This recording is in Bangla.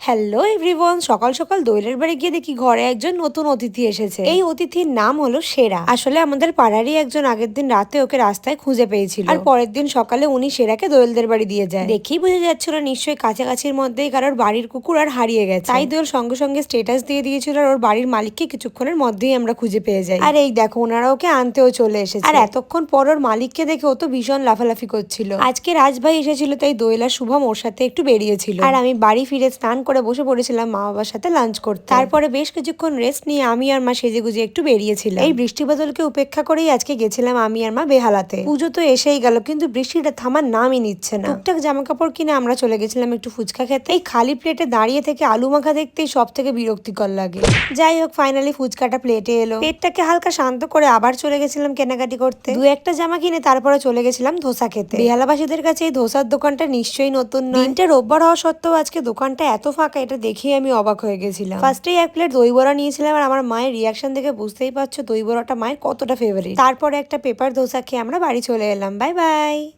হ্যালো এভরিওয়ান, সকাল সকাল দোয়েলের বাড়ি গিয়ে দেখি ঘরে একজন নতুন অতিথি এসেছে। এই অতিথির নাম হলো সেরা। আসলে আমাদের পাড়ারই একজন আগের দিন রাতে ওকে রাস্তায় খুঁজে পেয়েছিল, আর পরের দিন সকালে উনি সেরাকে দোয়েলদের বাড়ি দিয়ে যায়। দেখেই বোঝা যাচ্ছিল নিশ্চয়ই কাছাকাছির মধ্যেই কারোর বাড়ির কুকুর আর হারিয়ে গেছে। তাই দোয়েল সঙ্গে সঙ্গে স্টেটাস দিয়ে দিয়েছিল, আর ওর বাড়ির মালিককে কিছুক্ষণের মধ্যেই আমরা খুঁজে পেয়ে যাই। আর এই দেখো, ওনারা ওকে আনতেও চলে এসেছে। আর এতক্ষণ পর ওর মালিককে দেখে ও তো ভীষণ লাফালাফি করছিল। আজকে রাজভাই এসেছিল, তাই দোয়েল আর শুভম ওর সাথে একটু বেরিয়েছিল, আর আমি বাড়ি ফিরে স্নান করে বসে পড়েছিলাম মা বাবার সাথে লাঞ্চ করতে। তারপরে বেশ কিছুক্ষণ রেস্ট নিয়ে আমি আর মা সেজে গুজে একটু বেরিয়েছিলাম। এই বৃষ্টি বাদলকে উপেক্ষা করেই আজকে গেছিলাম আমি আর মা বেহালাতে। পুজো তো এসেই গেল, কিন্তু বৃষ্টিটা থামার নামই নিচ্ছে না। টুকটাক জামা কাপড় কিনে আমরা চলে গেছিলাম একটু ফুচকা খেতে। এই খালি প্লেটে দাঁড়িয়ে থেকে আলু মাখা দেখতেই সব থেকে বিরক্তিকর লাগে। যাই হোক, ফাইনালি ফুচকাটা প্লেটে এলো। পেটটাকে হালকা শান্ত করে আবার চলে গেছিলাম কেনাকাটি করতে। দু একটা জামা কিনে তারপরে চলে গেছিলাম ধোসা খেতে। বেহালাবাসীদের কাছে এই ধোসার দোকানটা নিশ্চয়ই নতুন নয়। দিনটা রোববার হওয়া সত্ত্বেও আজকে দোকানটা এত ফাঁকা, এটা দেখেই আমি অবাক হয়ে গেছিলাম। ফার্স্টেই এক প্লেট দই বড়া নিয়েছিলাম, আর আমার মায়ের রিয়াকশন দেখে বুঝতেই পারছো দই বড়াটা মায়ের কতটা ফেভারিট। তারপরে একটা পেপার ধোসা খেয়ে আমরা বাড়ি চলে এলাম। Bye bye.